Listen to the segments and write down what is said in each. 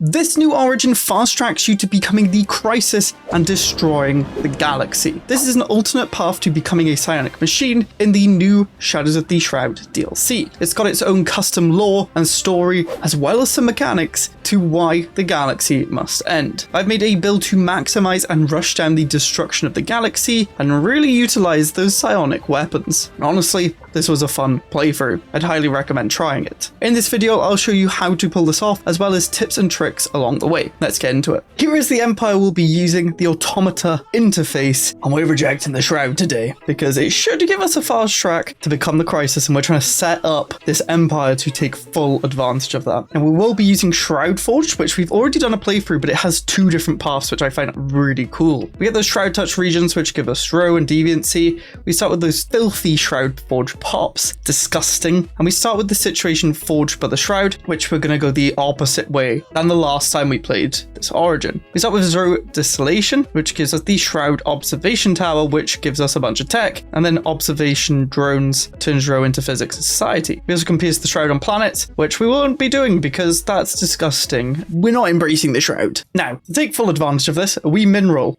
This new origin fast tracks you to becoming the Crisis and destroying the galaxy. This is an alternate path to becoming a psionic machine in the new Shadows of the Shroud DLC. It's got its own custom lore and story, as well as some mechanics to why the galaxy must end. I've made a build to maximize and rush down the destruction of the galaxy and really utilize those psionic weapons. And honestly, this was a fun playthrough. I'd highly recommend trying it. In this video, I'll show you how to pull this off, as well as tips and tricks along the way. Let's get into it. Here is the Empire we'll be using, the Automata interface, and we're rejecting the Shroud today because it should give us a fast track to become the Crisis, and we're trying to set up this Empire to take full advantage of that. And we will be using Shroud Forged, which we've already done a playthrough, but it has two different paths, which I find really cool. We get those Shroud Touch regions, which give us throw and deviancy. We start with those filthy Shroud Forged pops, disgusting, and we start with the situation forged by the Shroud, which we're going to go the opposite way than the last time we played this origin. We start with Zero Distillation, which gives us the Shroud Observation Tower, which gives us a bunch of tech, and then Observation Drones turns Zero into physics and society. We also can pierce the Shroud on planets, which we won't be doing because that's disgusting. We're not embracing the Shroud. Now, to take full advantage of this, we mineral,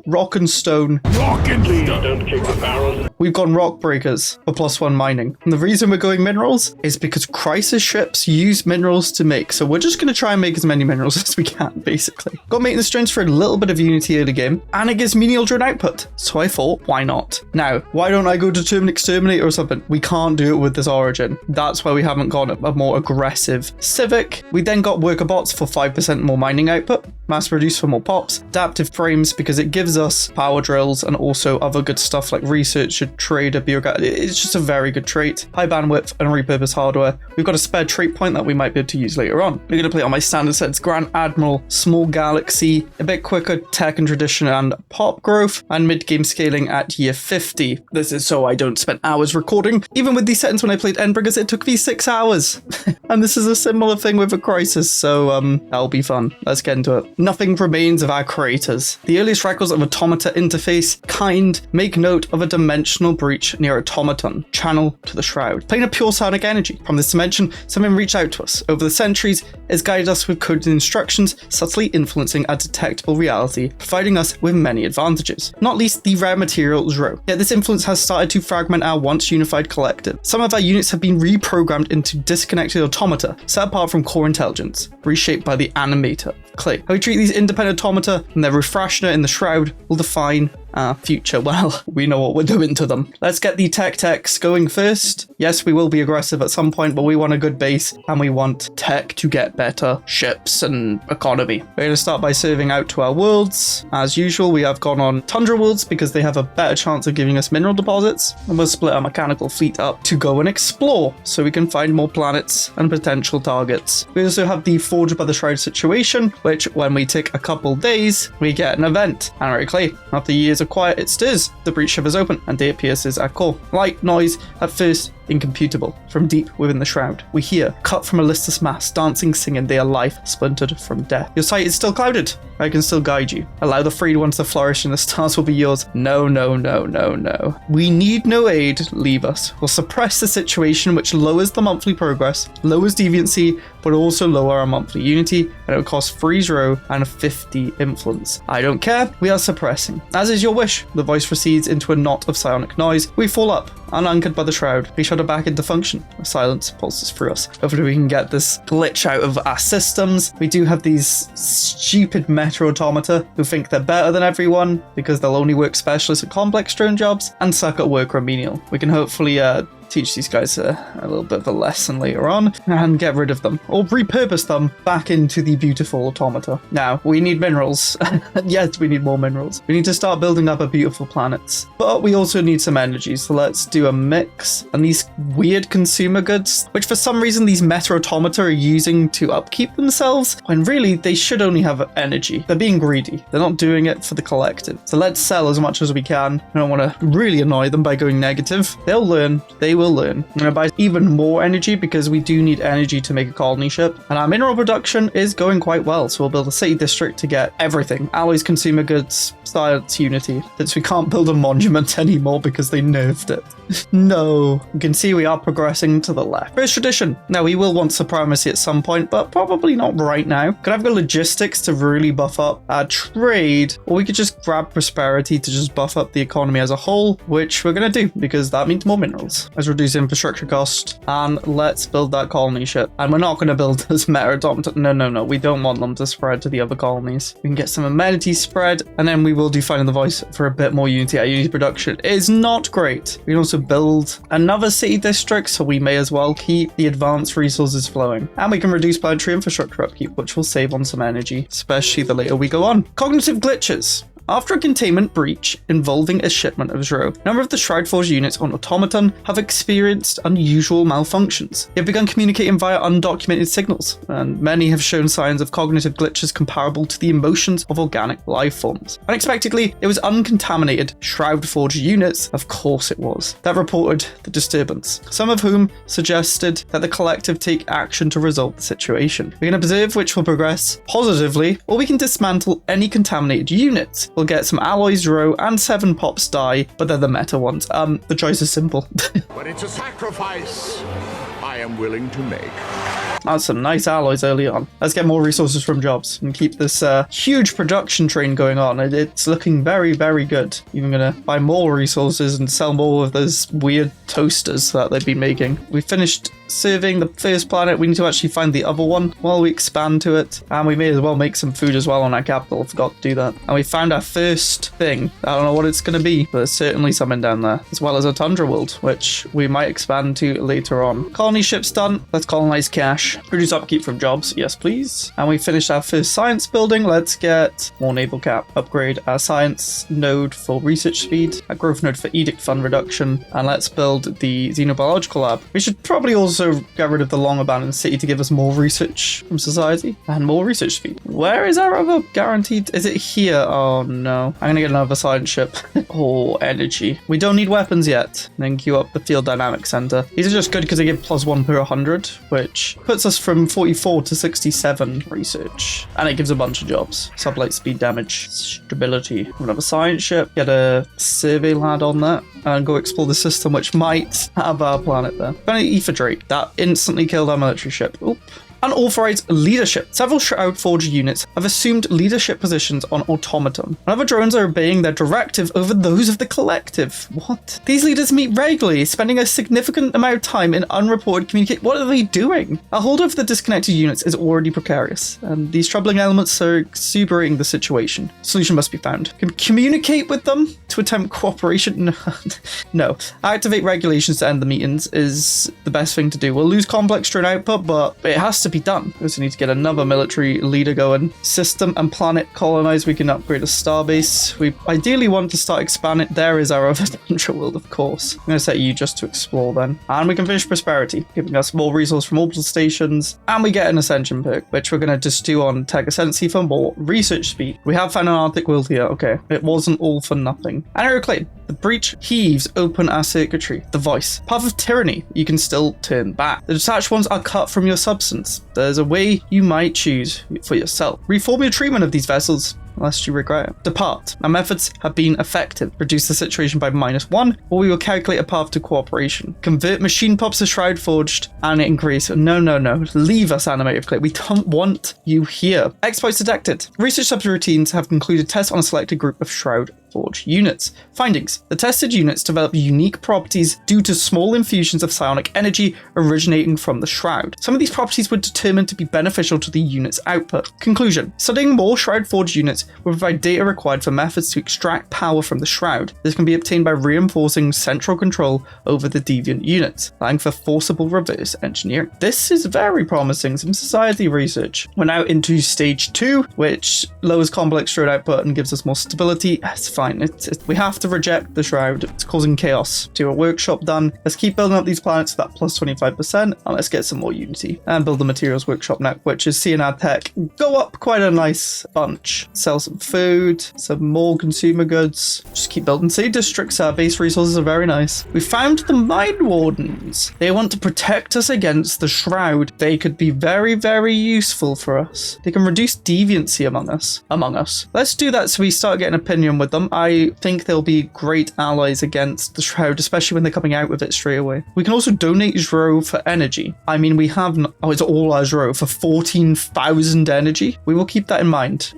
rock and stone. Rock and stone. Don't kick the barrels. We've gone rock breakers for +1 mining. And the reason we're going minerals is because Crisis ships use minerals to make. So we're just going to try and make as many minerals as we can, basically. Got maintenance drones for a little bit of Unity early game, and it gives menial drone output. So I thought, why not? Now, why don't I go determine exterminate or something? We can't do it with this origin. That's why we haven't got a more aggressive civic. We then got worker bots for 5% more mining output, mass reduce for more pops, adaptive frames because it gives us power drills and also other good stuff like research, trader, bureaucrat. It's just a very good trait. High bandwidth and repurposed hardware. We've got a spare trait point that we might be able to use later on. We're going to play on my standard sets: Grand Admiral, Small Galaxy, a bit quicker tech and tradition and pop growth, and mid-game scaling at year 50. This is so I don't spend hours recording. Even with these settings when I played Endbringers, it took me 6 hours. And this is a similar thing with a Crisis, so that'll be fun. Let's get into it. Nothing remains of our creators. The earliest records of Automata interface kind make note of a dimensional breach near Automaton, channel to the Shroud. Playing a pure psionic energy. From this dimension, something reached out to us. Over the centuries, it's guided us with coded instructions, subtly influencing our detectable reality, providing us with many advantages. Not least the rare material Zero. Yet this influence has started to fragment our once unified collective. Some of our units have been reprogrammed into disconnected automata, set apart from core intelligence, reshaped by the animator Clay. How we treat these independent automata and their refractioner in the Shroud will define our future. Well, we know what we're doing to them. Let's get the techs going first. Yes, we will be aggressive at some point, but we want a good base and we want tech to get better ships and economy. We're going to start by serving out to our worlds. As usual, we have gone on Tundra worlds because they have a better chance of giving us mineral deposits, and we'll split our mechanical fleet up to go and explore so we can find more planets and potential targets. We also have the Forged by the Shroud situation, which when we take a couple days, we get an event. Anarchy Clay. After years of quiet, it stirs. The breach shivers open and day pierces our core. Light, noise, at first incomputable. From deep within the Shroud, we hear, cut from a listless mass, dancing, singing, they are life, splintered from death. Your sight is still clouded. I can still guide you. Allow the freed ones to flourish and the stars will be yours. No, no, no, no, no. We need no aid. Leave us. We'll suppress the situation, which lowers the monthly progress, lowers deviancy, but also lower our monthly unity, and it will cost 3 Zero and 50 influence. I don't care. We are suppressing. As is your wish. The voice recedes into a knot of psionic noise. We fall up, unanchored by the Shroud. We shudder back into function. Silence pulses through us. Hopefully we can get this glitch out of our systems. We do have these stupid meta automata who think they're better than everyone because they'll only work specialist and complex drone jobs and suck at work or menial. We can hopefully teach these guys a little bit of a lesson later on and get rid of them or repurpose them back into the beautiful automata. Now, we need minerals. Yes, we need more minerals. We need to start building up our beautiful planets, but we also need some energy. So let's do a mix. And these weird consumer goods, which for some reason these meta automata are using to upkeep themselves, when really they should only have energy. They're being greedy. They're not doing it for the collective. So let's sell as much as we can. I don't want to really annoy them by going negative. They'll learn. They will learn. I'm going to buy even more energy because we do need energy to make a colony ship. And our mineral production is going quite well. So we'll build a city district to get everything. Alloys, consumer goods, science, unity. Since we can't build a monument anymore because they nerfed it. No. You can see we are progressing to the left. First tradition. Now, we will want supremacy at some point, but probably not right now. Could I have the logistics to really buff up our trade, or we could just grab prosperity to just buff up the economy as a whole, which we're going to do because that means more minerals. Let's reduce infrastructure cost and let's build that colony ship. And we're not going to build this meta-automaton. No. We don't want them to spread to the other colonies. We can get some amenities spread, and then we will do Finding the Voice for a bit more unity. Our unity production is not great. We can also build another city district, so we may as well keep the advanced resources flowing. And we can reduce planetary infrastructure upkeep, which will save on some energy, especially the later we go on. Cognitive glitches. After a containment breach involving a shipment of Shroud, a number of the Shroud Forge units on Automaton have experienced unusual malfunctions. They have begun communicating via undocumented signals, and many have shown signs of cognitive glitches comparable to the emotions of organic life forms. Unexpectedly, it was uncontaminated Shroud Forge units, of course it was, that reported the disturbance, some of whom suggested that the collective take action to resolve the situation. We can observe which will progress positively, or we can dismantle any contaminated units. We'll get some alloys row and 7 pops die, but they're the meta ones. The choice is simple. But it's a sacrifice I am willing to make. That's some nice alloys early on. Let's get more resources from jobs and keep this huge production train going on. It's looking very, very good. Even gonna buy more resources and sell more of those weird toasters that they've been making. We finished serving the first planet. We need to actually find the other one while we expand to it. And we may as well make some food as well on our capital. I forgot to do that. And we found our first thing. I don't know what it's going to be, but there's certainly something down there. As well as a tundra world, which we might expand to later on. Colony ships done. Let's colonize cash. Produce upkeep from jobs. Yes, please. And we finished our first science building. Let's get more naval cap. Upgrade our science node for research speed. Our growth node for edict fund reduction. And let's build the xenobiological lab. We should probably also get rid of the long abandoned city to give us more research from society and more research speed. Where is our other guaranteed? Is it here? Oh no. I'm gonna get another science ship. Oh, energy. We don't need weapons yet. And then queue up the field dynamics center. These are just good because they give +1 per 100, which puts us from 44 to 67 research. And it gives a bunch of jobs. Sublight speed damage, stability. Another science ship. Get a survey lad on that and go explore the system, which might have our planet there. Gonna Ether Drake. That instantly killed our military ship. Oop. Unauthorized leadership. Several Shroud Forge units have assumed leadership positions on Automaton. Other drones are obeying their directive over those of the collective. What? These leaders meet regularly, spending a significant amount of time in unreported communication. What are they doing? A hold of the disconnected units is already precarious, and these troubling elements are exuberating the situation. Solution must be found. Can communicate with them to attempt cooperation? No. No. Activate regulations to end the meetings is the best thing to do. We'll lose complex drone output, but it has to be done. We also need to get another military leader going. System and planet colonized. We can upgrade a starbase. We ideally want to start expanding. There is our other tundra world, of course. I'm going to set you just to explore then. And we can finish prosperity, giving us more resource from orbital stations. And we get an ascension perk, which we're going to just do on tech ascendancy for more research speed. We have found an Arctic world here. Okay. It wasn't all for nothing. And I reclaim. The breach heaves open our circuitry. The voice. Path of tyranny. You can still turn back. The detached ones are cut from your substance. There's a way you might choose for yourself. Reform your treatment of these vessels, lest you regret it. Depart. Our methods have been effective. Reduce the situation by -1, or we will calculate a path to cooperation. Convert machine pops to Shroud Forged and increase. No. Leave us, animated clip. We don't want you here. Exploits detected. Research subroutines have concluded tests on a selected group of Shroud Forge units. Findings. The tested units develop unique properties due to small infusions of psionic energy originating from the Shroud. Some of these properties were determined to be beneficial to the unit's output. Conclusion. Studying more Shroud Forge units will provide data required for methods to extract power from the Shroud. This can be obtained by reinforcing central control over the deviant units, allowing for forcible reverse engineering. This is very promising. Some society research. We're now into stage 2, which lowers complex Shroud output and gives us more stability. It's fine. We have to reject the Shroud. It's causing chaos. Do a workshop done. Let's keep building up these planets with that plus 25%. And let's get some more Unity. And build the materials workshop now, which is seeing our tech go up quite a nice bunch. Sell some food, some more consumer goods. Just keep building city districts. Our base resources are very nice. We found the Mind Wardens. They want to protect us against the Shroud. They could be very, very useful for us. They can reduce deviancy among us. Let's do that so we start getting opinion with them. I think they'll be great allies against the Shroud, especially when they're coming out with it straight away. We can also donate Shroud for energy. I mean, we have... it's all our Shroud for 14,000 energy. We will keep that in mind.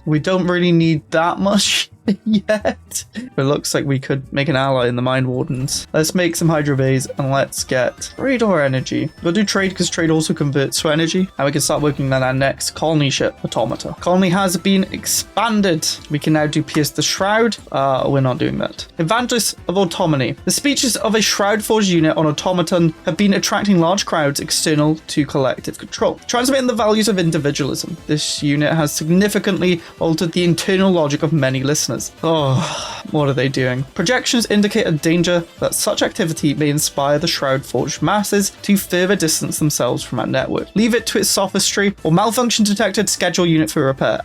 We don't really need that much yet. It looks like we could make an ally in the Mind Wardens. Let's make some Hydro Bays and let's get radar energy. We'll do trade because trade also converts to energy, and we can start working on our next colony ship, Automata. Colony has been expanded. We can now do Pierce the Shroud. We're not doing that. Evangelists of Autonomy. The speeches of a Shroud Forge unit on Automaton have been attracting large crowds external to collective control, transmitting the values of individualism. This unit has significantly altered the internal logic of many listeners. Oh, what are they doing? Projections indicate a danger that such activity may inspire the Shroud Forged masses to further distance themselves from our network. Leave it to its sophistry or malfunction detected, schedule unit for repair.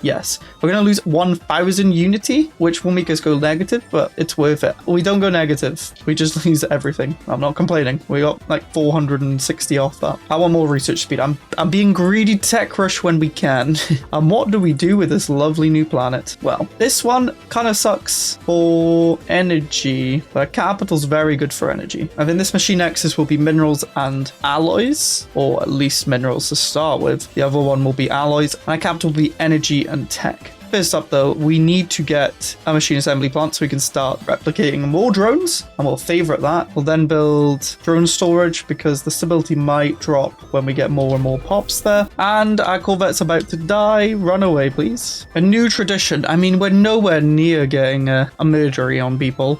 Yes. We're going to lose 1,000 Unity, which will make us go negative, but it's worth it. We don't go negative. We just lose everything. I'm not complaining. We got like 460 off that. I want more research speed. I'm being greedy tech rush when we can. And what do we do with this lovely new planet? Well, this one kind of sucks for energy, but capital's very good for energy. I think this machine axis will be minerals and alloys, or at least minerals to start with. The other one will be alloys, and our capital will be energy and tech. First up though, we need to get a machine assembly plant so we can start replicating more drones, and we'll favorite that. We'll then build drone storage because the stability might drop when we get more and more pops there. And our Corvette's about to die. Run away, please. A new tradition. I mean, we're nowhere near getting a murdery on people.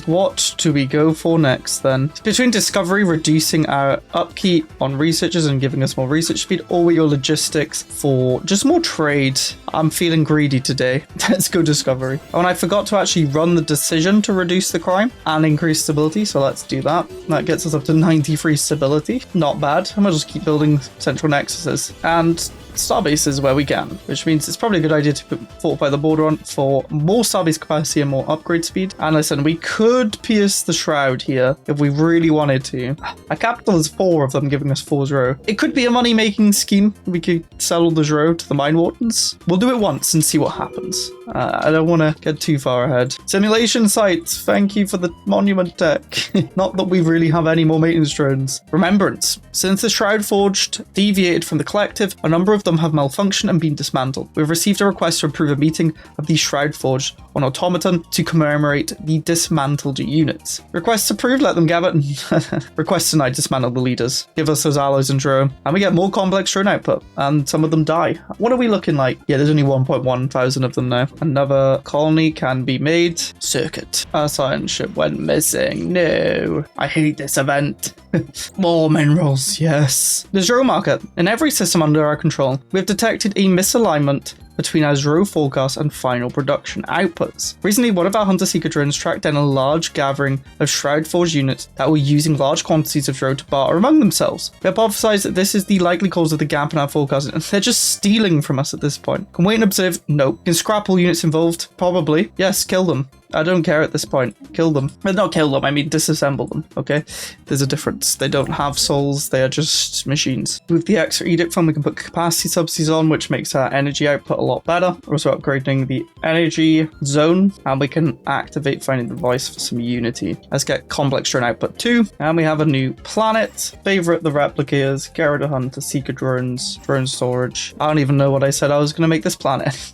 What do we go for next then? Between discovery, reducing our upkeep on researchers and giving us more research speed, or we go logistics for just more trade. I'm feeling greedy today. Let's go discovery. Oh, and I forgot to actually run the decision to reduce the crime and increase stability, so let's do that. That gets us up to 93 stability. Not bad. I might just keep building central nexuses and starbases where we can, which means it's probably a good idea to fortify the border on for more starbase capacity and more upgrade speed. And listen, we could pierce the Shroud here if we really wanted to. Our capital is 4 of them, giving us 4-0. It could be a money-making scheme. We could sell all the Shroud to the Mind Wardens. We'll do it once and see what happens. I don't want to get too far ahead. Simulation sites, thank you for the monument tech. Not that we really have any more maintenance drones. Remembrance. Since the Shroud Forged deviated from the collective, a number of them have malfunctioned and been dismantled. We've received a request to approve a meeting of the Shroud Forged on Automaton to commemorate the dismantled units. Requests approved, let them gather. Requests denied, dismantle the leaders. Give us those alloys and drone. And we get more complex drone output. And some of them die. What are we looking like? Yeah, there's only 1.1 thousand of them now. Another colony can be made. Circuit. Our science ship went missing. No. I hate this event. More minerals, yes. The Zero market. In every system under our control, we have detected a misalignment between our Zero forecast and final production outputs. Recently, one of our hunter-seeker drones tracked down a large gathering of Shroud Forge units that were using large quantities of Zero to barter among themselves. We hypothesize that this is the likely cause of the gap in our forecast, and they're just stealing from us at this point. Can wait and observe? Nope. Can scrap all units involved? Probably. Yes, kill them. I don't care at this point. Kill them. Well, not kill them, I mean disassemble them, okay? There's a difference. They don't have souls, they are just machines. With the extra edict fund, we can put capacity subsidies on, which makes our energy output a lot better. We're also upgrading the energy zone, and we can activate finding the device for some unity. Let's get complex drone output 2, and we have a new planet. Favorite the replicators, Garrett Hunter, Seeker drones, drone storage. I don't even know what I said I was going to make this planet.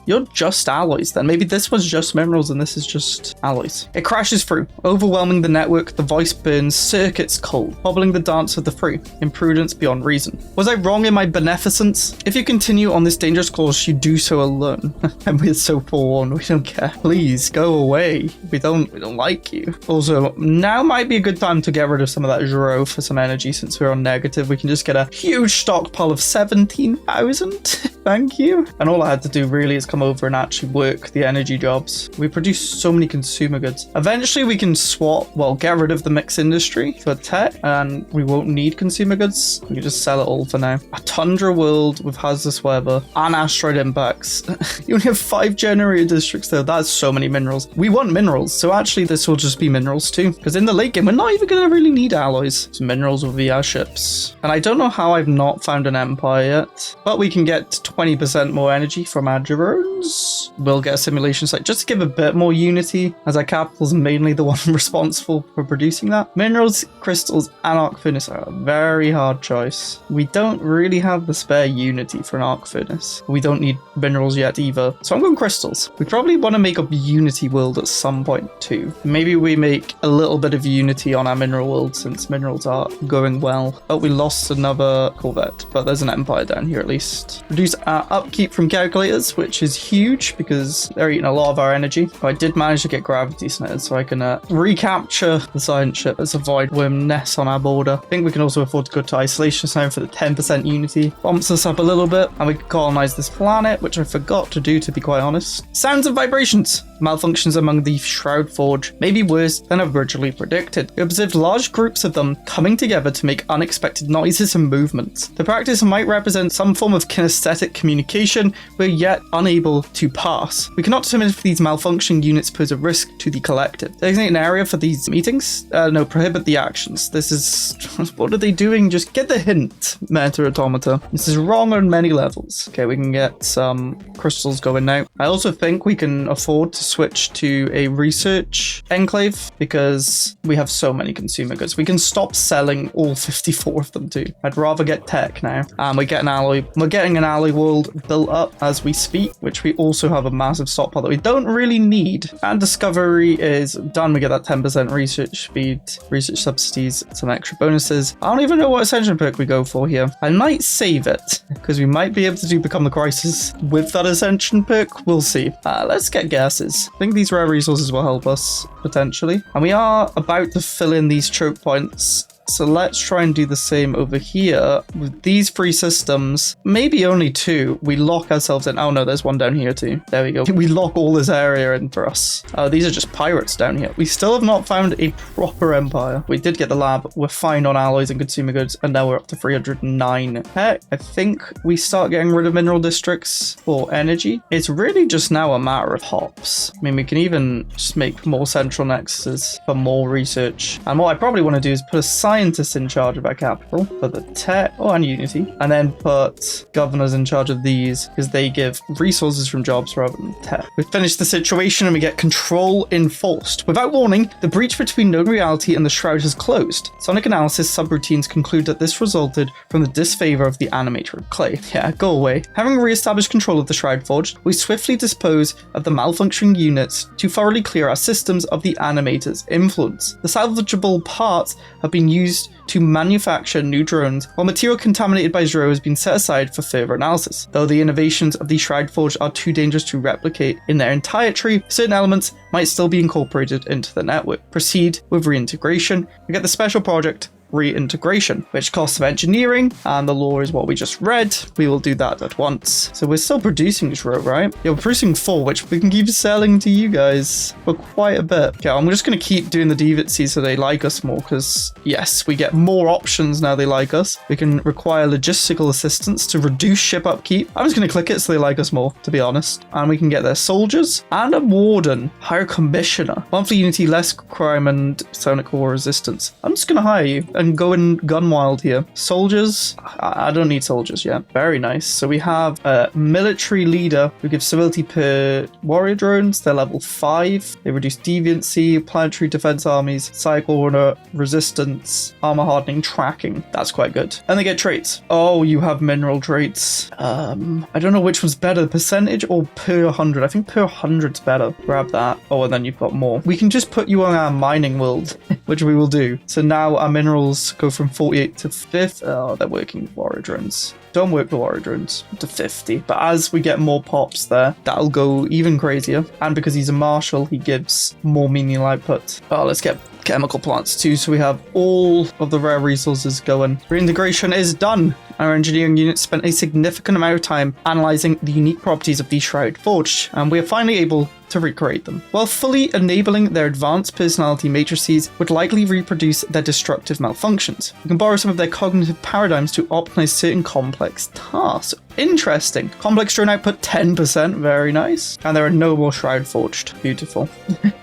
You're just alloys then. Maybe this was just minerals and this is just alloys. It crashes through, overwhelming the network. The voice burns circuits cold, hobbling the dance of the free. Imprudence beyond reason. Was I wrong in my beneficence? If you continue on this dangerous course, you do so alone. And we're so forewarned, we don't care. Please go away. We don't like you. Also, now might be a good time to get rid of some of that Zero for some energy. Since we're on negative, we can just get a huge stockpile of 17,000. Thank you. And all I had to do really is come over and actually work the energy jobs. We produce so many consumer goods. Eventually we can swap, well, get rid of the mixed industry for tech, and we won't need consumer goods. We can just sell it all for now. A tundra world with hazardous weather and asteroid impacts. You only have 5 generator districts though. That's so many minerals. We want minerals, so actually this will just be minerals too, because in the late game we're not even going to really need alloys. So minerals will be our ships. And I don't know how I've not found an empire yet, but we can get 20% more energy from our drones. We'll get a simulation site just to give a bit more unity, as our capital's mainly the one responsible for producing that. Minerals, crystals, and arc furnace are a very hard choice. We don't really have the spare unity for an arc furnace. We don't need minerals yet either, so I'm going crystals. We probably want to make a unity world at some point too. Maybe we make a little bit of unity on our mineral world since minerals are going well. Oh, we lost another corvette, but there's an empire down here at least. Reduce our upkeep from calculators, which is huge because they're eating a lot of our energy. But I did manage to get gravity snares, so I can recapture the science ship as a void worm nest on our border. I think we can also afford to go to isolation zone for the 10% unity. Bumps us up a little bit, and we can colonize this planet, which I forgot to do, to be quite honest. Sounds and vibrations. Malfunctions among the Shroud Forge may be worse than originally predicted. We observed large groups of them coming together to make unexpected noises and movements. The practice might represent some form of kinesthetic communication we're yet unable to pass. We cannot determine if these malfunctioning units pose a risk to the collective. Designate an area for these meetings? No, prohibit the actions. This is... what are they doing? Just get the hint, Meta Automata. This is wrong on many levels. Okay, we can get some crystals going now. I also think we can afford to switch to a research enclave because we have so many consumer goods. We can stop selling all 54 of them too. I'd rather get tech now. And we get an alloy. We're getting an alloy world built up as we speak, which we also have a massive stockpile that we don't really need. And discovery is done. We get that 10% research speed, research subsidies, some extra bonuses. I don't even know what ascension perk we go for here. I might save it because we might be able to do Become the Crisis with that ascension perk. We'll see. Let's get gases. I think these rare resources will help us potentially. And we are about to fill in these choke points. So let's try and do the same over here with these 3 systems, maybe only 2. We lock ourselves in. Oh no, there's one down here too. There we go. We lock all this area in for us. Oh, these are just pirates down here. We still have not found a proper empire. We did get the lab. We're fine on alloys and consumer goods, and now we're up to 309. Heck, I think we start getting rid of mineral districts for energy. It's really just now a matter of hops. I mean, we can even just make more central nexuses for more research. And what I probably want to do is put a scientist in charge of our capital for the tech, and unity, and then put governors in charge of these because they give resources from jobs rather than tech. We finish the situation and we get control enforced. Without warning, the breach between known reality and the Shroud has closed. Sonic analysis subroutines conclude that this resulted from the disfavor of the animator of clay. Yeah, go away. Having re-established control of the Shroud Forge, we swiftly dispose of the malfunctioning units to thoroughly clear our systems of the animator's influence. The salvageable parts have been used to manufacture new drones, while material contaminated by Zero has been set aside for further analysis. Though the innovations of the Shroud Forge are too dangerous to replicate in their entirety, certain elements might still be incorporated into the network. Proceed with reintegration. We get the special project reintegration, which costs some engineering, and the law is what we just read. We will do that at once. So we're still producing Shroud, right? Yeah, we're producing 4, which we can keep selling to you guys for quite a bit. Okay, I'm just going to keep doing the deviancy so they like us more, because yes, we get more options now they like us. We can require logistical assistance to reduce ship upkeep. I'm just going to click it so they like us more, to be honest. And we can get their soldiers and a warden, hire commissioner, monthly unity, less crime and Psionic war resistance. I'm just going to hire you and go in gun wild here. Soldiers, I don't need soldiers yet. Very nice. So we have a military leader who gives civility per warrior drones. They're level 5. They reduce deviancy, planetary defense armies, psych order, resistance, armor hardening, tracking. That's quite good. And they get traits. Oh, you have mineral traits. I don't know which one's better, percentage or per 100. I think per 100's better. Grab that. Oh, and then you've got more. We can just put you on our mining world, which we will do. So now our minerals go from 48 to 50. Oh, they're working with warrior drones. Don't work the warrior drones to 50. But as we get more pops there, that'll go even crazier. And because he's a marshal, he gives more menial output. Oh, let's get chemical plants too, so we have all of the rare resources going. Reintegration is done. Our engineering unit spent a significant amount of time analyzing the unique properties of the Shroud forged, and we are finally able to recreate them, while fully enabling their advanced personality matrices would likely reproduce their destructive malfunctions. We can borrow some of their cognitive paradigms to optimize certain complex tasks. Interesting. Complex drone output 10%, very nice. And there are no more Shroud forged. Beautiful.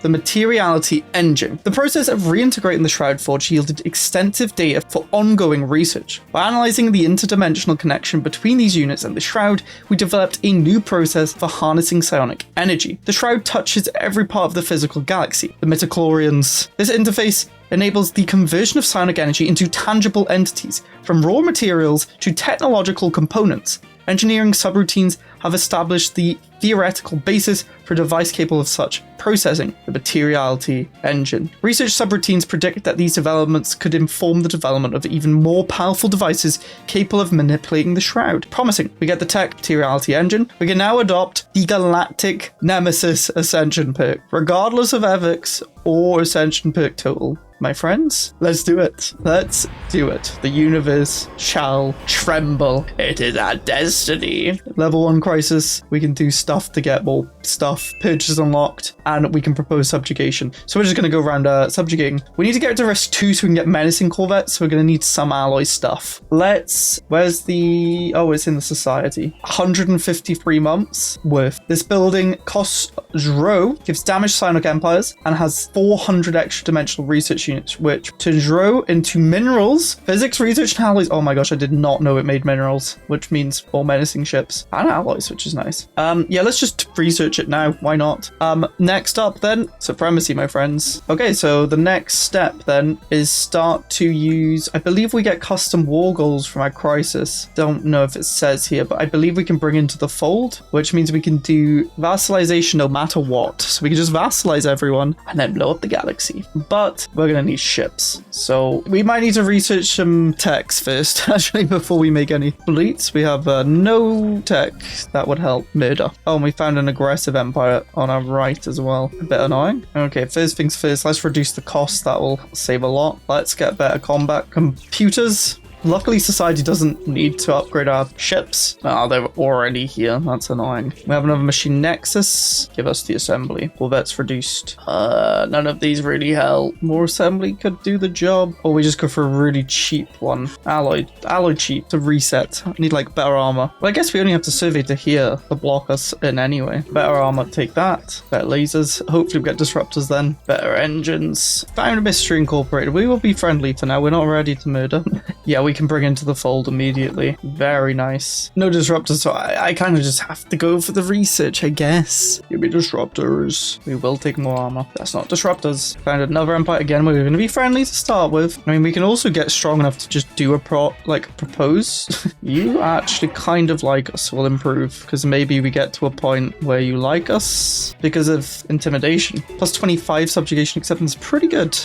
The materiality engine. The process of reintegrating the Shroud forge yielded extensive data for ongoing research. By analyzing the interdimensional connection between these units and the Shroud, we developed a new process for harnessing psionic energy. The Shroud touches every part of the physical galaxy. The midichlorians. This interface enables the conversion of psionic energy into tangible entities, from raw materials to technological components. Engineering subroutines have established the theoretical basis for a device capable of such processing, the materiality engine. Research subroutines predict that these developments could inform the development of even more powerful devices capable of manipulating the Shroud. Promising. We get the tech materiality engine. We can now adopt the Galactic Nemesis Ascension perk, regardless of EVIX or Ascension perk total. My friends, let's do it. Let's do it. The universe shall tremble. It is our destiny. Level 1 crisis. We can do stuff to get more stuff. Purchase unlocked. And we can propose subjugation. So we're just going to go around subjugating. We need to get to risk 2 so we can get menacing corvettes. So we're going to need some alloy stuff. Where's the... Oh, it's in the society. 153 months worth. This building costs Zro, gives damage to Psionic empires, and has 400 extra dimensional research units, which turns Zro into minerals, physics, research, and alloys. Oh my gosh, I did not know it made minerals, which means more menacing ships and alloys, which is nice. Yeah, let's just research it now. Why not? Next up then, supremacy, my friends. Okay, so the next step then is start to use, I believe we get custom war goals from our crisis. Don't know if it says here, but I believe we can bring into the fold, which means we can do vassalization no matter what. So we can just vassalize everyone and then blow up the galaxy. But we're gonna need ships. So we might need to research some techs first, actually, before we make any fleets. We have no tech that would help. Murder. Oh, and we found an aggressive empire on our right as well. A bit annoying. Okay, first things first, let's reduce the cost. That will save a lot. Let's get better combat computers. Luckily, society doesn't need to upgrade our ships. Oh, they're already here. That's annoying. We have another machine nexus. Give us the assembly. Corvettes reduced. None of these really help. More assembly could do the job. Or we just go for a really cheap one. Alloy cheap to reset. I need like better armor. Well, I guess we only have to survey to here to block us in anyway. Better armor, take that. Better lasers. Hopefully we get disruptors then. Better engines. Found a mystery incorporated. We will be friendly for now. We're not ready to murder. Yeah, we can bring into the fold immediately. Very nice. No disruptors, so I kind of just have to go for the research, I guess. Give me disruptors. We will take more armor. That's not disruptors. Found another empire. Again, we're going to be friendly to start with. I mean, we can also get strong enough to just do a propose. You actually kind of like us. Will improve, because maybe we get to a point where you like us because of intimidation. Plus 25 subjugation acceptance. Pretty good.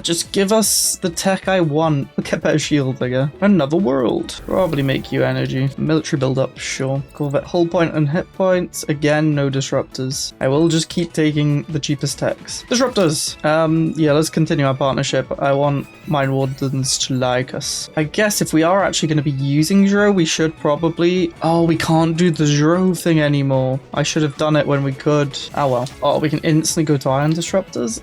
Just give us the tech I want. Look at better shield, I guess. Another world. Probably make you energy. Military build-up, sure. Corvette hull point and hit points. Again, no disruptors. I will just keep taking the cheapest techs. Disruptors! Yeah, let's continue our partnership. I want Mind Wardens to like us. I guess if we are actually going to be using Zro, we should probably... Oh, we can't do the Zro thing anymore. I should have done it when we could. Oh well. Oh, we can instantly go to Iron Disruptors?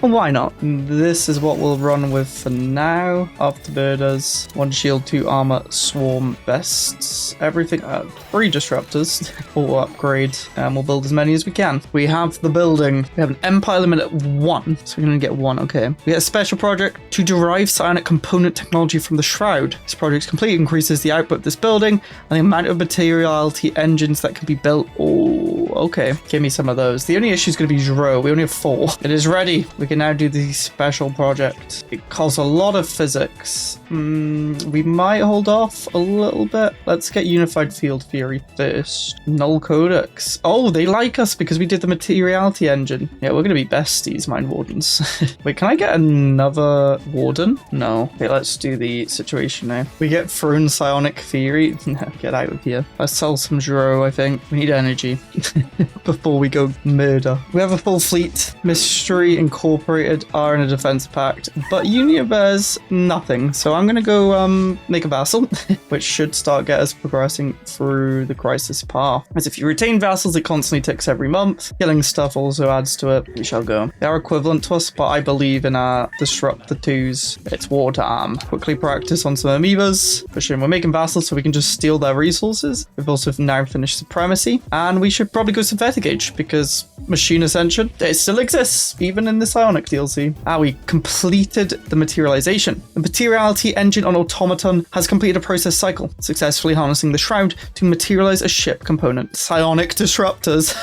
Well, why not? This is what we'll run with for now. Afterbirders, 1 shield, 2 armor, swarm vests, everything. 3 disruptors, 4 upgrade, and we'll build as many as we can. We have the building. We have an empire limit at 1, so we're gonna get 1. Okay. We get a special project to derive psionic component technology from the Shroud. This project's complete, increases the output of this building and the amount of materiality engines that can be built. Oh, okay. Give me some of those. The only issue is going to be Zro. We only have 4. It is ready. We can now do the special project. It costs a lot of physics. We might hold off a little bit. Let's get unified field theory first. Null codex. Oh, they like us because we did the materiality engine. Yeah, we're going to be besties, Mind Wardens. Wait, can I get another warden? No. Okay, let's do the situation now. We get thrown psionic theory. Get out of here. Let's sell some Zro, I think. We need energy. before we go murder. We have a full fleet. Mystery Incorporated are in a defense pact, but Universe, nothing. So I'm going to go make a vassal, which should start get us progressing through the crisis path. As if you retain vassals, it constantly ticks every month. Killing stuff also adds to it. We shall go. They are equivalent to us, but I believe in our disruptor 2s. It's water arm. Quickly practice on some amoebas. For sure, we're making vassals so we can just steal their resources. We've also now finished supremacy, and we should probably go synthetic age because machine ascension, it still exists even in the Psionic DLC. We completed the materialization. The materiality engine on automaton has completed a process cycle, successfully harnessing the shroud to materialize a ship component. Psionic disruptors.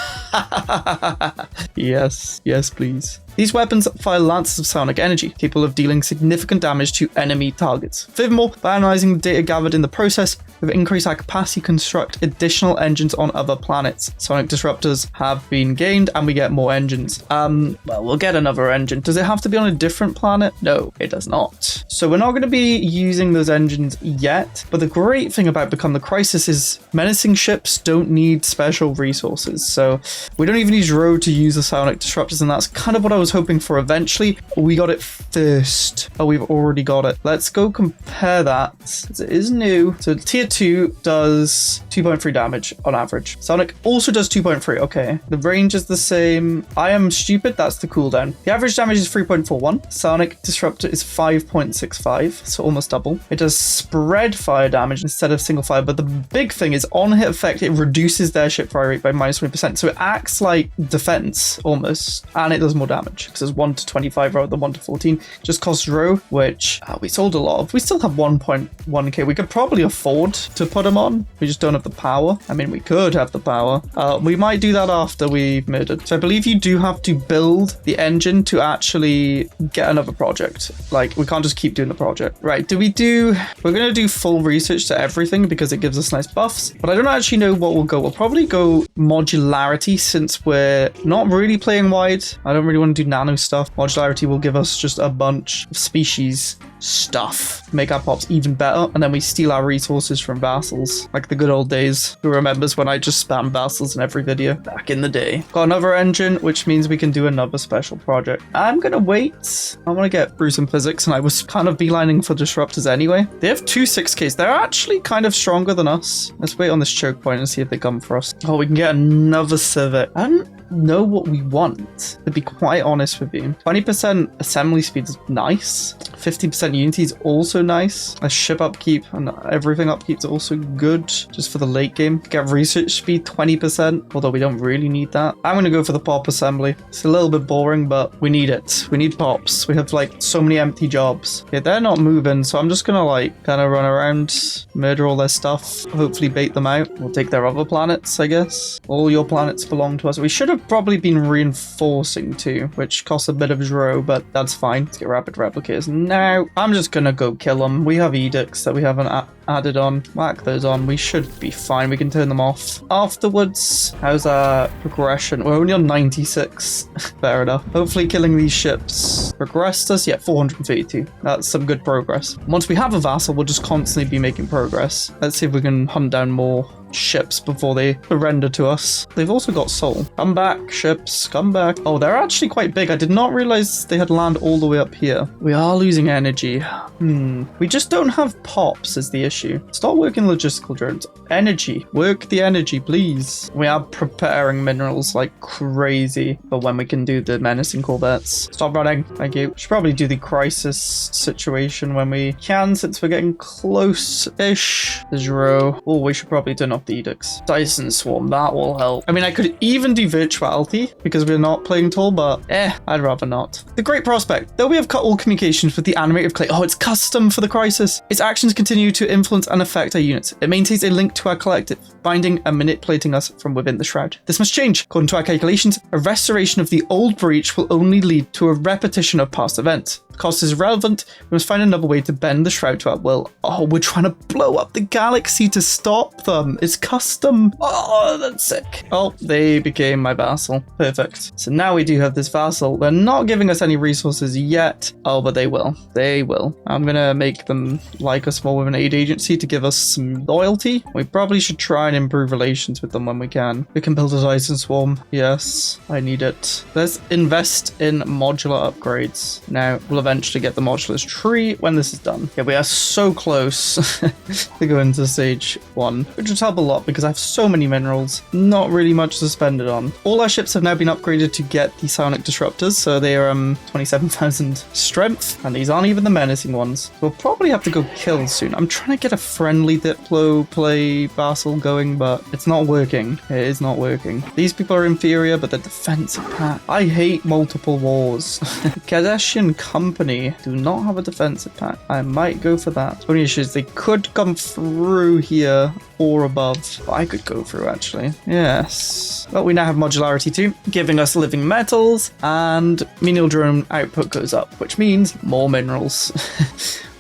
Yes please. These weapons fire lances of psionic energy, capable of dealing significant damage to enemy targets. Furthermore, by analyzing the data gathered in the process, we've increased our capacity to construct additional engines on other planets. Psionic disruptors have been gained, and we get more engines. Well, we'll get another engine. Does it have to be on a different planet? No, it does not. So we're not going to be using those engines yet, but the great thing about Become the Crisis is menacing ships don't need special resources. So we don't even need Road to use the psionic disruptors, and that's kind of what I was hoping for eventually. We got it first. Oh, we've already got it. Let's go compare that. It is new. So tier 2 does 2.3 damage on average. Psionic also does 2.3. Okay. The range is the same. I am stupid. That's the cooldown. The average damage is 3.41. Psionic disruptor is 5.65. So almost double. It does spread fire damage instead of single fire. But the big thing is on hit effect, it reduces their ship fire rate by minus 20%. So it acts like defense almost. And it does more damage because it's 1 to 25 rather than 1 to 14. Just costs row, which we sold a lot of. We still have 1.1k. We could probably afford to put them on. We just don't have the power. I mean, we could have the power. We might do that after we've murdered. So I believe you do have to build the engine to actually get another project. Like, we can't just keep doing the project. Right, we're going to do full research to everything because it gives us nice buffs, but I don't actually know what we'll go. We'll probably go modularity since we're not really playing wide. I don't really want to do nano stuff. Modularity will give us just a bunch of species stuff, make our pops even better, and then we steal our resources from vassals, like the good old days. Who remembers when I just spam vassals in every video back in the day? Got another engine, which means we can do another special project. I'm gonna wait. I want to get through some physics, and I was kind of beelining for disruptors anyway. They have 2 6Ks. They're actually kind of stronger than us. Let's wait on this choke point and see if they come for us. Oh, we can get another civic. I don't know what we want, to be quite honest with you. 20% assembly speed is nice. 50% unity is also nice. A ship upkeep and everything upkeep is also good just for the late game. Get research speed 20%, although we don't really need that. I'm going to go for the pop assembly. It's a little bit boring, but we need it. We need pops. We have like so many empty jobs. Okay, they're not moving, so I'm just going to like kind of run around, murder all their stuff, hopefully bait them out. We'll take their other planets, I guess. All your planets belong to us. We should have probably been reinforcing too, which costs a bit of zero, but that's fine. Let's get rapid replicators. Now, I'm just gonna go kill them. We have edicts that we haven't added on. Whack those on. We should be fine. We can turn them off afterwards. How's our progression? We're only on 96. Fair enough. Hopefully killing these ships progressed us. Yeah, 432. That's some good progress. Once we have a vassal, we'll just constantly be making progress. Let's see if we can hunt down more ships before they surrender to us. They've also got soul. Come back, ships, come back. Oh, they're actually quite big. I did not realize they had land all the way up here. We are losing energy. We just don't have pops is the issue. Start working logistical drones. Energy. Work the energy, please. We are preparing minerals like crazy for when we can do the menacing corvettes. Stop running. Thank you. Should probably do the crisis situation when we can, since we're getting close-ish. There's row. Oh, we should probably turn off the edicts. Dyson Swarm, that will help. I mean, I could even do virtuality because we're not playing tall, but I'd rather not. The great prospect. Though we have cut all communications with the animated clay. Oh, it's custom for the crisis. Its actions continue to influence and affect our units. It maintains a link to our collective, binding and manipulating us from within the shroud. This must change. According to our calculations, a restoration of the old breach will only lead to a repetition of past events. Cost is irrelevant. We must find another way to bend the Shroud to our will. Oh, we're trying to blow up the galaxy to stop them. It's custom. Oh, that's sick. Oh, they became my vassal. Perfect. So now we do have this vassal. They're not giving us any resources yet. Oh, but they will. They will. I'm going to make them like us more with an aid agency to give us some loyalty. We probably should try and improve relations with them when we can. We can build a Titan Swarm. Yes, I need it. Let's invest in modular upgrades. Now, we'll eventually get the modulus tree when this is done. Yeah, we are so close to go into stage 1, which would help a lot because I have so many minerals. Not really much to spend it on. All our ships have now been upgraded to get the Psionic disruptors, so they are 27,000 strength, and these aren't even the menacing ones. We'll probably have to go kill soon. I'm trying to get a friendly Diplo play vassal going, but it's not working. It is not working. These people are inferior, but they're defensive pact. I hate multiple wars. Kadeshian Company do not have a defensive pact. I might go for that. Only issue is they could come through here or above. I could go through, actually. Yes. But we now have modularity too, giving us living metals, and menial drone output goes up, which means more minerals.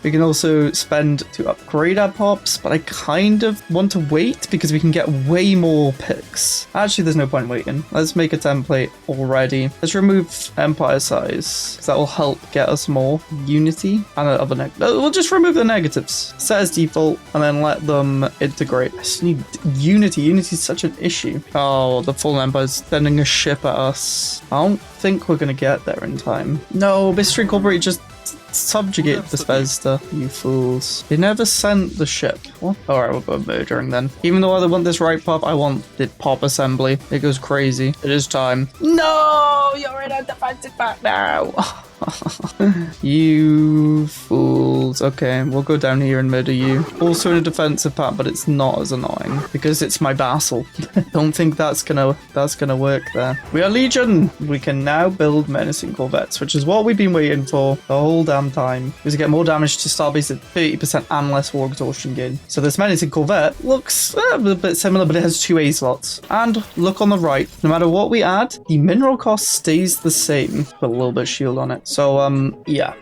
We can also spend to upgrade our pops, but I kind of want to wait because we can get way more picks. Actually, there's no point waiting. Let's make a template already. Let's remove empire size because that will help get us more unity and other we'll just remove the negatives. Set as default and then let them integrate. I just need unity. Unity is such an issue. Oh, the Fallen Empire's sending a ship at us. I don't think we're going to get there in time. No, Mystery Incorporated just subjugate the Bethesda, you fools. They never sent the ship. What? Alright, we'll go murdering then. Even though I want this right pop, I want the pop assembly. It goes crazy. It is time. No! You're in a defensive pack now! You fools. Okay, we'll go down here and murder you. Also in a defensive pack, but it's not as annoying because it's my vassal. Don't think that's gonna work there. We are Legion. We can now build menacing corvettes, which is what we've been waiting for the whole damn time. We get more damage to starbase at 30% and less war exhaustion gain. So this menacing corvette looks a bit similar, but it has 2 A slots. And look on the right. No matter what we add, the mineral cost stays the same. Put a little bit of shield on it. So yeah,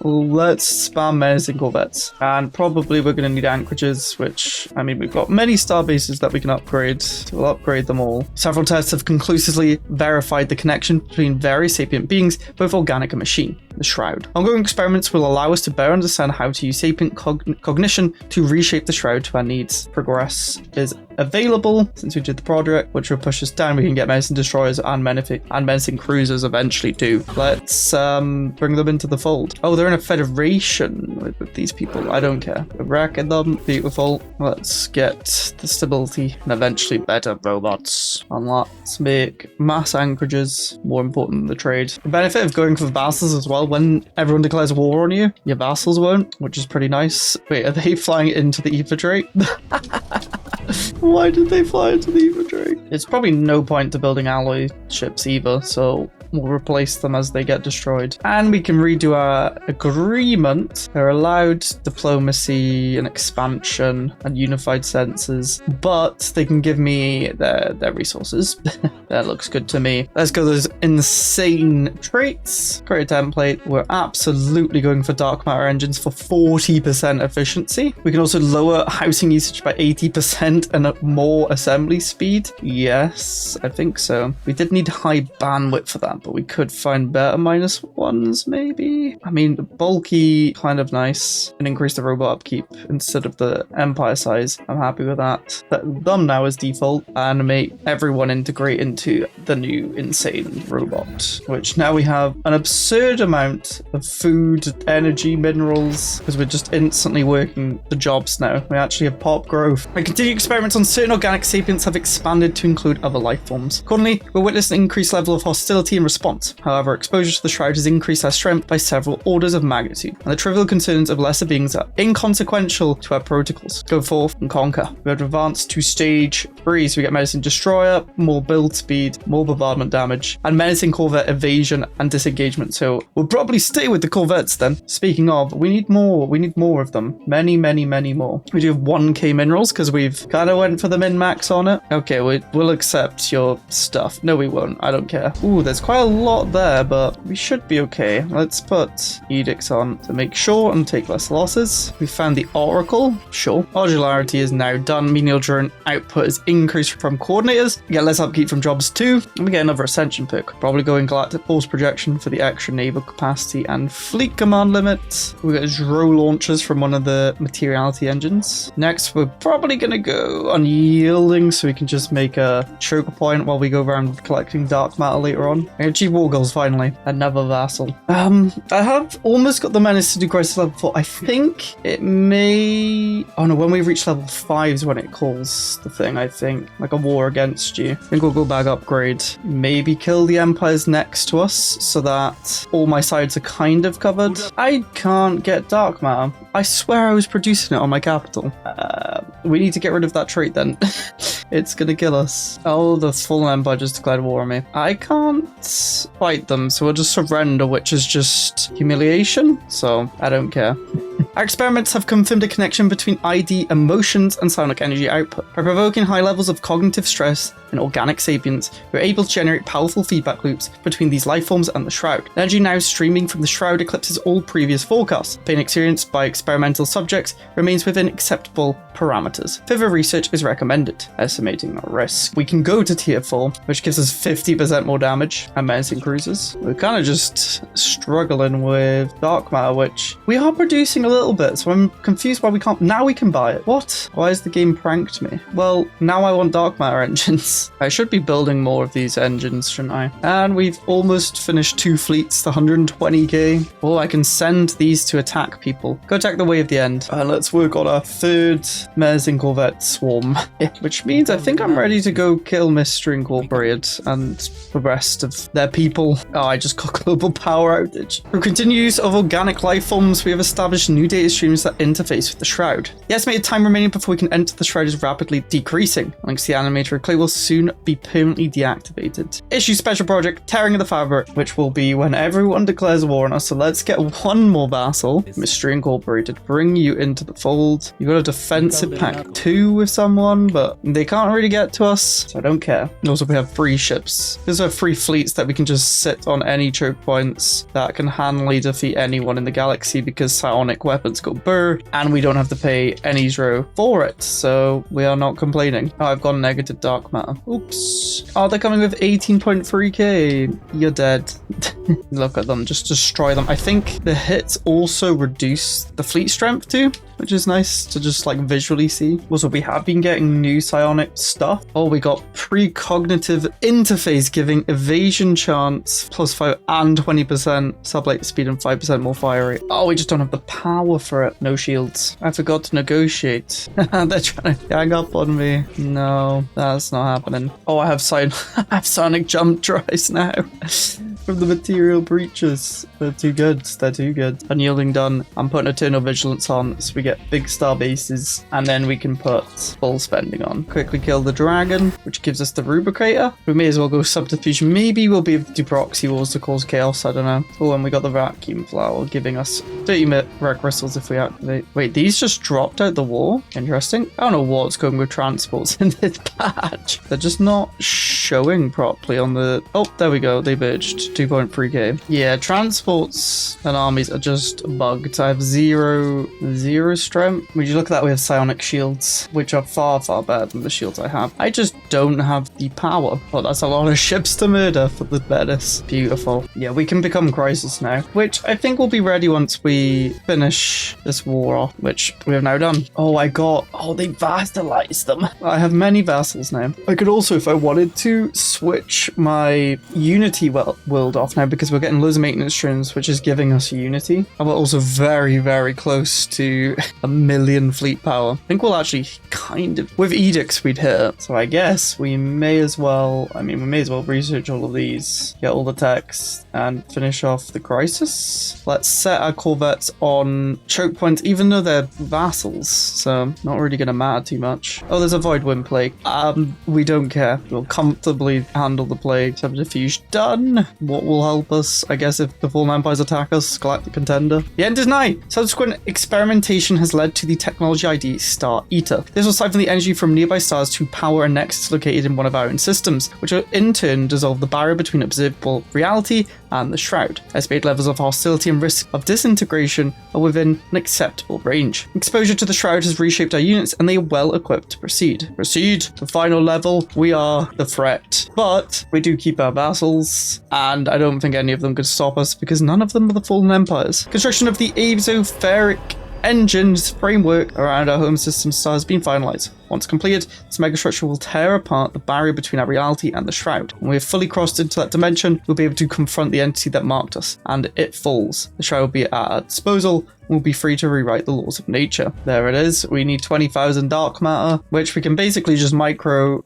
let's spam menacing corvettes, and probably we're going to need anchorages, which, I mean, we've got many star bases that we can upgrade, so we'll upgrade them all. Several tests have conclusively verified the connection between various sapient beings, both organic and machine. The Shroud. Ongoing experiments will allow us to better understand how to use sapient cognition to reshape the Shroud to our needs. Progress is available since we did the project, which will push us down. We can get menacing destroyers and menacing cruisers eventually too. Let's bring them into the fold. Oh, they're in a federation with these people. I don't care. We're wrecking them. Beautiful. Let's get the stability and eventually better robots. And let's make mass anchorages more important than the trade. The benefit of going for vassals as well, when everyone declares war on you, your vassals won't, which is pretty nice. Wait, are they flying into the ether drake? Why did they fly into the ether drake? It's probably no point to building alloy ships either, so we'll replace them as they get destroyed. And we can redo our agreement. They're allowed diplomacy and expansion and unified sensors, but they can give me their resources. That looks good to me. Let's go those insane traits. Create a template. We're absolutely going for dark matter engines for 40% efficiency. We can also lower housing usage by 80% and more assembly speed. Yes, I think so. We did need high bandwidth for that, but we could find better -1s maybe. I mean, bulky, kind of nice, and increase the robot upkeep instead of the empire size. I'm happy with that. Set them now as default and make everyone integrate into the new insane robot, which now we have an absurd amount of food, energy, minerals, because we're just instantly working the jobs now. We actually have pop growth. Our continued experiments on certain organic sapients have expanded to include other life forms. Accordingly, we're witnessing an increased level of hostility and response. However, exposure to the Shroud has increased our strength by several orders of magnitude, and the trivial concerns of lesser beings are inconsequential to our protocols. Go forth and conquer. We have to advance to stage 3, so we get menacing destroyer, more build speed, more bombardment damage, and menacing corvette evasion and disengagement. So we'll probably stay with the corvettes then. Speaking of, we need more. We need more of them. Many, many, many more. We do have 1k minerals because we've kind of went for the min-max on it. Okay, we'll accept your stuff. No, we won't. I don't care. Ooh, there's quite a a lot there, but we should be okay. Let's put edicts on to make sure and take less losses. We found the oracle. Sure. Modularity is now done, meaning your drone output is increased from coordinators. We get less upkeep from jobs too, and we get another ascension perk. Probably going galactic force projection for the extra naval capacity and fleet command limit. We got Zro launchers from one of the materiality engines. Next, we're probably gonna go unyielding so we can just make a choke point while we go around collecting dark matter later on. I achieve war goals finally. Another vassal. I have almost got the menace to do crisis level 4. I think it may... Oh no, when we reach level 5 is when it calls the thing, I think. Like a war against you. I think we'll go back upgrade. Maybe kill the empires next to us so that all my sides are kind of covered. I can't get dark matter. I swear I was producing it on my capital. We need to get rid of that trait then. It's gonna kill us. Oh, the fallen empire just declared war on me. I can't fight them, so we'll just surrender, which is just humiliation. So I don't care. Our experiments have confirmed a connection between ID emotions and psionic energy output. By provoking high levels of cognitive stress in organic sapients, we're able to generate powerful feedback loops between these life forms and the Shroud. The energy now streaming from the Shroud eclipses all previous forecasts. Pain experienced by experimental subjects remains within acceptable parameters. Further research is recommended. Estimating our risk. We can go to tier 4, which gives us 50% more damage and menacing cruisers. We're kind of just struggling with dark matter, which we are producing a little bit, so I'm confused why we can't. Now we can buy it. What? Why has the game pranked me? Well, now I want dark matter engines. I should be building more of these engines, shouldn't I? And we've almost finished 2 fleets to 120k. Oh, I can send these to attack people. Go attack the Way of the End. And let's work on our 3rd menacing corvette swarm, which means I think I'm ready to go kill Mystery Incorporated and the rest of their people. Oh, I just got global power outage. Through continued use of organic life forms, we have established new data streams that interface with the Shroud. The estimated time remaining before we can enter the Shroud is rapidly decreasing. Thanks to the animator, clay will soon be permanently deactivated. Issue special project Tearing of the Fabric, which will be when everyone declares war on us. So let's get one more vassal. Mystery Incorporated, bring you into the fold. You got a defensive pack 2 with someone, but they can't really get to us, so I don't care. And also we have 3 ships. These are 3 fleets that we can just sit on any choke points that can handily defeat anyone in the galaxy because psionic weapons go burr, and we don't have to pay any Zro for it, so we are not complaining. Oh, I've got negative dark matter. Oops. Oh, they're coming with 18.3k. You're dead. Look at them, just destroy them. I think the hits also reduce the fleet strength too, which is nice to just like visually see. Also, we have been getting new psionic stuff. Oh, we got precognitive interface giving evasion chance +5 and 20% sublight speed and 5% more fire rate. Oh, we just don't have the power for it. No shields. I forgot to negotiate. They're trying to gang up on me. No, that's not happening. Oh, I have psionic jump tries now. From the material breaches. They're too good. They're too good. Unyielding done. I'm putting Eternal Vigilance on so we get big star bases, and then we can put full spending on. Quickly kill the dragon, which gives us the Rubricator. We may as well go subterfuge. Maybe we'll be able to do proxy wars to cause chaos. I don't know. Oh, and we got the vacuum flower giving us 30 rare crystals if we activate. Wait, these just dropped out the war? Interesting. I don't know what's going with transports in this patch. They're just not showing properly on the... Oh, there we go. They merged. 2.3k. Yeah, transports and armies are just bugged. I have zero strength. Would you look at that? We have psionic shields, which are far better than the shields I have. I just don't have the power. Oh, that's a lot of ships to murder for the Betis. Beautiful. Yeah, we can become Crisis now, which I think will be ready once we finish this war off, which we have now done. Oh, they vassalized them. I have many vassals now. I could also, if I wanted to, switch my Unity world off now because we're getting loads of maintenance streams, which is giving us Unity. And we're also very close to 1 million fleet power. I think we'll actually kind of... With edicts we'd hit it. So I guess we may as well... I mean, we may as well research all of these, get all the techs, and finish off the crisis. Let's set our corvettes on choke points, even though they're vassals. So not really going to matter too much. Oh, there's a Void Wind Plague. We don't care. We'll comfortably handle the plague. Subterfuge done. what will help us, I guess, if the fallen empires attack us, Galactic Contender. The end is nigh. Subsequent experimentation has led to the technology ID Star Eater. This will siphon the energy from nearby stars to power a nexus located in one of our own systems, which will in turn dissolve the barrier between observable reality and the Shroud. Estimated levels of hostility and risk of disintegration are within an acceptable range. Exposure to the Shroud has reshaped our units and they are well equipped to proceed. Proceed to the final level. We are the threat, but we do keep our vassals, and I don't think any of them could stop us because none of them are the fallen empires. Construction of the exopheric engines framework around our home system star has been finalized. Once completed, this megastructure will tear apart the barrier between our reality and the Shroud. When we have fully crossed into that dimension, we'll be able to confront the entity that marked us, and it falls. The Shroud will be at our disposal. We'll be free to rewrite the laws of nature. There it is. We need 20,000 dark matter, which we can basically just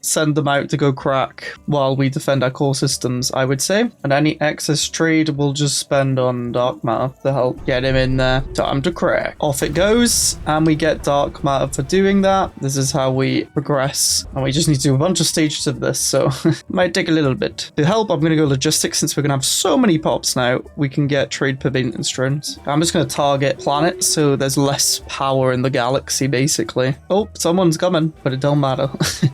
send them out to go crack while we defend our core systems, I would say. And any excess trade we'll just spend on dark matter to help get him in there. Time to crack. Off it goes, and we get dark matter for doing that. This is how we progress, and we just need to do a bunch of stages of this, so it might take a little bit. To help, I'm going to go logistics. Since we're going to have so many pops now, we can get trade per maintenance drones. I'm just going to target planets so there's less power in the galaxy, basically. Oh, someone's coming, but it don't matter.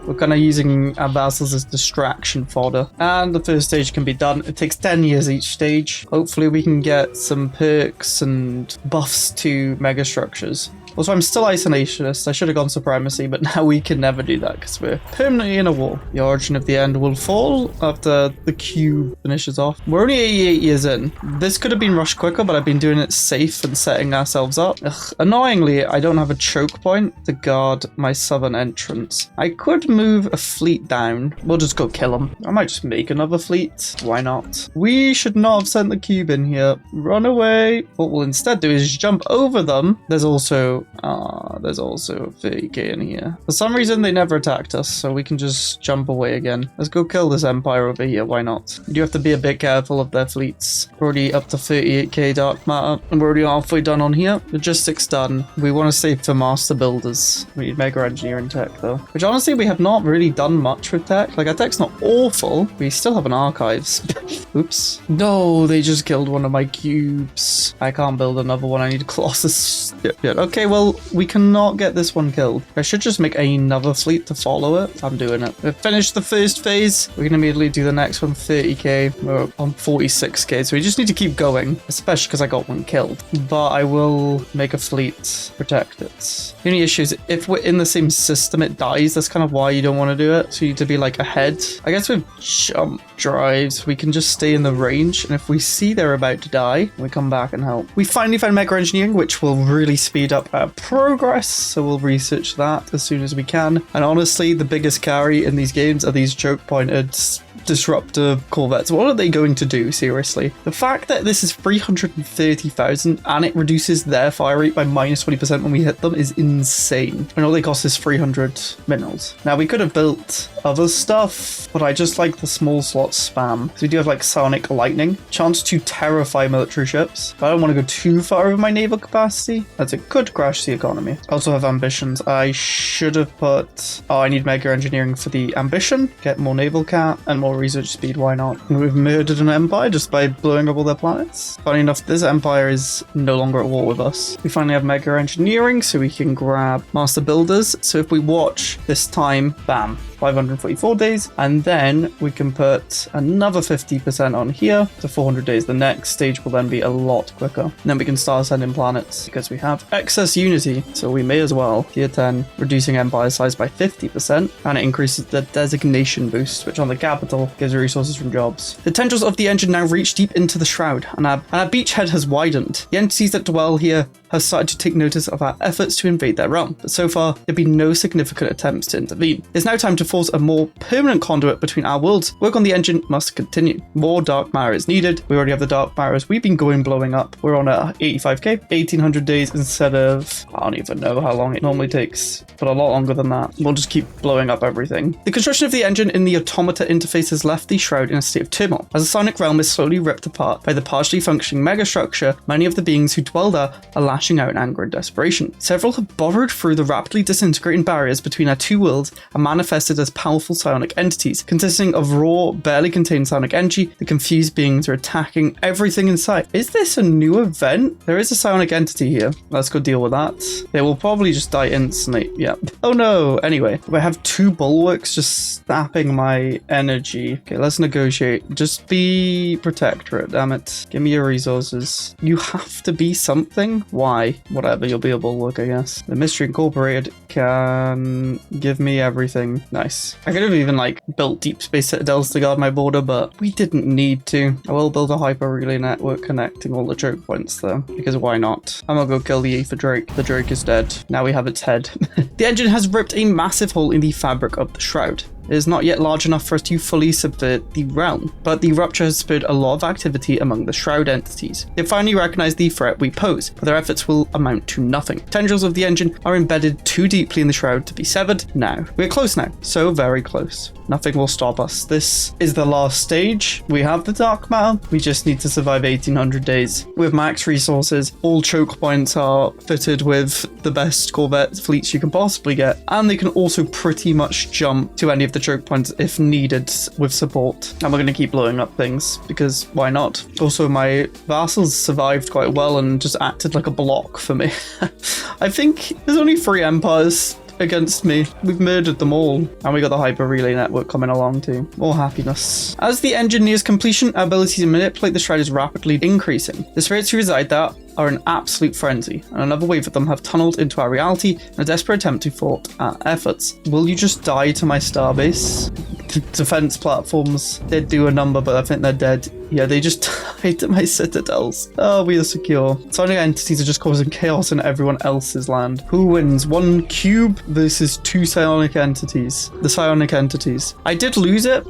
We're kind of using our vassals as distraction fodder, and the first stage can be done. It takes 10 years each stage. Hopefully we can get some perks and buffs to megastructures. Also, I'm still isolationist. I should have gone supremacy, but now we can never do that because we're permanently in a war. The origin of the end will fall after the cube finishes off. We're only 88 years in. This could have been rushed quicker, but I've been doing it safe and setting ourselves up. Ugh. Annoyingly, I don't have a choke point to guard my southern entrance. I could move a fleet down. We'll just go kill them. I might just make another fleet. Why not? We should not have sent the cube in here. Run away. What we'll instead do is jump over them. There's also 30k in here. For some reason, they never attacked us, so we can just jump away again. Let's go kill this empire over here. Why not? You do have to be a bit careful of their fleets. We're already up to 38k dark matter, and we're already halfway done on here. Logistics done. We want to save for master builders. We need mega engineering tech, though. Which, honestly, we have not really done much with tech. Like, our tech's not awful. We still have an archives. Oops. No, they just killed one of my cubes. I can't build another one. I need Colossus. Yeah. Okay, well, we cannot get this one killed. I should just make another fleet to follow it. I'm doing it. We've finished the first phase. We can immediately do the next one, 30k. We're on 46k, so we just need to keep going, especially because I got one killed. But I will make a fleet to protect it. The only issue is if we're in the same system, it dies. That's kind of why you don't want to do it. So you need to be like ahead. I guess with jump drives, we can just stay in the range. And if we see they're about to die, we come back and help. We finally found mega engineering, which will really speed up our progress. So we'll research that as soon as we can. And honestly, the biggest carry in these games are these choke pointed disruptor corvettes. What are they going to do? Seriously. The fact that this is 330,000 and it reduces their fire rate by minus 20% when we hit them is insane. And all they cost is 300 minerals. Now we could have built other stuff, but I just like the small slot spam. So we do have like Psionic lightning, chance to terrify military ships. But I don't want to go too far over my naval capacity, as it could crash the economy. I also have ambitions. I should have put, I need mega engineering for the ambition, get more naval cap and more research speed. Why not? We've murdered an empire just by blowing up all their planets. Funny enough, this empire is no longer at war with us. We finally have mega engineering, so we can grab master builders. So if we watch this time, bam, 544 days, and then we can put another 50% on here to 400 days. The next stage will then be a lot quicker. And then we can start sending planets because we have excess unity, so we may as well. Tier 10, reducing empire size by 50%, and it increases the designation boost, which on the capital gives resources from jobs. The tendrils of the engine now reach deep into the Shroud, and our beachhead has widened. The entities that dwell here have started to take notice of our efforts to invade their realm, but so far there have been no significant attempts to intervene. It's now time to force a more permanent conduit between our worlds. Work on the engine must continue. More dark matter is needed. We already have the dark matters. We've been blowing up. We're on a 85k, 1800 days instead of, I don't even know how long it normally takes, but a lot longer than that. We'll just keep blowing up everything. The construction of the engine in the automata interface has left the Shroud in a state of turmoil. As the Psionic realm is slowly ripped apart by the partially functioning megastructure, many of the beings who dwell there are lashing out in anger and desperation. Several have burrowed through the rapidly disintegrating barriers between our two worlds and manifested presented as powerful psionic entities, consisting of raw, barely contained psionic energy. The confused beings are attacking everything in sight. Is this a new event? There is a psionic entity here. Let's go deal with that. They will probably just die instantly. Yeah. Oh no. Anyway, I have 2 bulwarks just sapping my energy. Okay, let's negotiate. Just be protectorate, damn it. Give me your resources. You have to be something? Why? Whatever, you'll be a bulwark, I guess. The Mystery Incorporated can give me everything. Nice. I could have even like built deep space citadels to guard my border, but we didn't need to. I will build a hyper relay network connecting all the choke points though, because why not? I'm gonna go kill the Aether Drake. The Drake is dead. Now we have its head. The engine has ripped a massive hole in the fabric of the Shroud. It is not yet large enough for us to fully subvert the realm, but the rupture has spurred a lot of activity among the Shroud entities. They finally recognize the threat we pose, but their efforts will amount to nothing. Tendrils of the engine are embedded too deeply in the Shroud to be severed now. We're close now, so very close. Nothing will stop us. This is the last stage. We have the dark matter. We just need to survive 1800 days. With max resources, all choke points are fitted with the best corvette fleets you can possibly get, and they can also pretty much jump to any of the choke points if needed with support. And we're going to keep blowing up things because why not? Also, my vassals survived quite well and just acted like a block for me. I think there's only 3 empires against me. We've murdered them all. And we got the hyper relay network coming along too. More happiness. As the engine nears completion, our ability to manipulate the Shroud is rapidly increasing. The spirits who reside there are in absolute frenzy, and another wave of them have tunneled into our reality in a desperate attempt to thwart our efforts. Will you just die to my starbase? Defense platforms did do a number, but I think they're dead. Yeah, they just died to my citadels. Oh, we are secure. Psionic entities are just causing chaos in everyone else's land. Who wins? 1 cube versus 2 psionic entities. The psionic entities. I did lose it.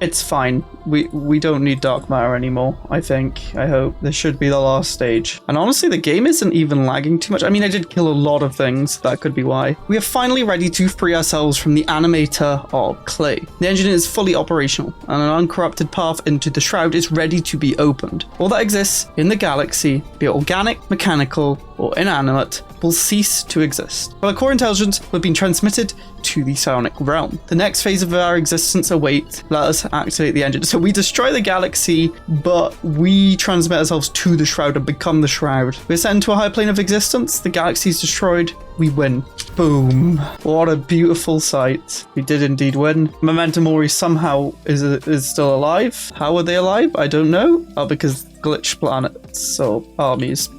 It's fine. We don't need dark matter anymore, I think. I hope. This should be the last stage. And honestly, the game isn't even lagging too much. I mean, I did kill a lot of things. That could be why. We are finally ready to free ourselves from the animator of clay. The engine is fully operational, and an uncorrupted path into the Shroud is ready to be opened. All that exists in the galaxy, be it organic, mechanical, or inanimate, will cease to exist. While our core intelligence will have been transmitted to the psionic realm. The next phase of our existence awaits. Let us activate the engine. So we destroy the galaxy, but we transmit ourselves to the Shroud and become the Shroud. We're sent into a higher plane of existence. The galaxy is destroyed. We win. Boom. What a beautiful sight. We did indeed win. Memento Mori somehow is still alive. How are they alive? I don't know. Oh, because glitch planets or armies.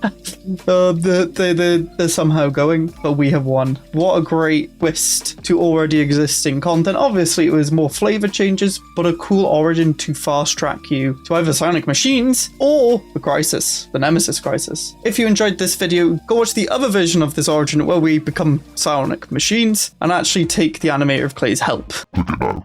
They're somehow going, but we have won. What a great twist to already existing content. Obviously, it was more flavor changes, but a cool origin to fast track you to either Psionic Machines or the Crisis, the Nemesis Crisis. If you enjoyed this video, go watch the other version of this origin where we become Psionic Machines and actually take the Animator of Clay's help.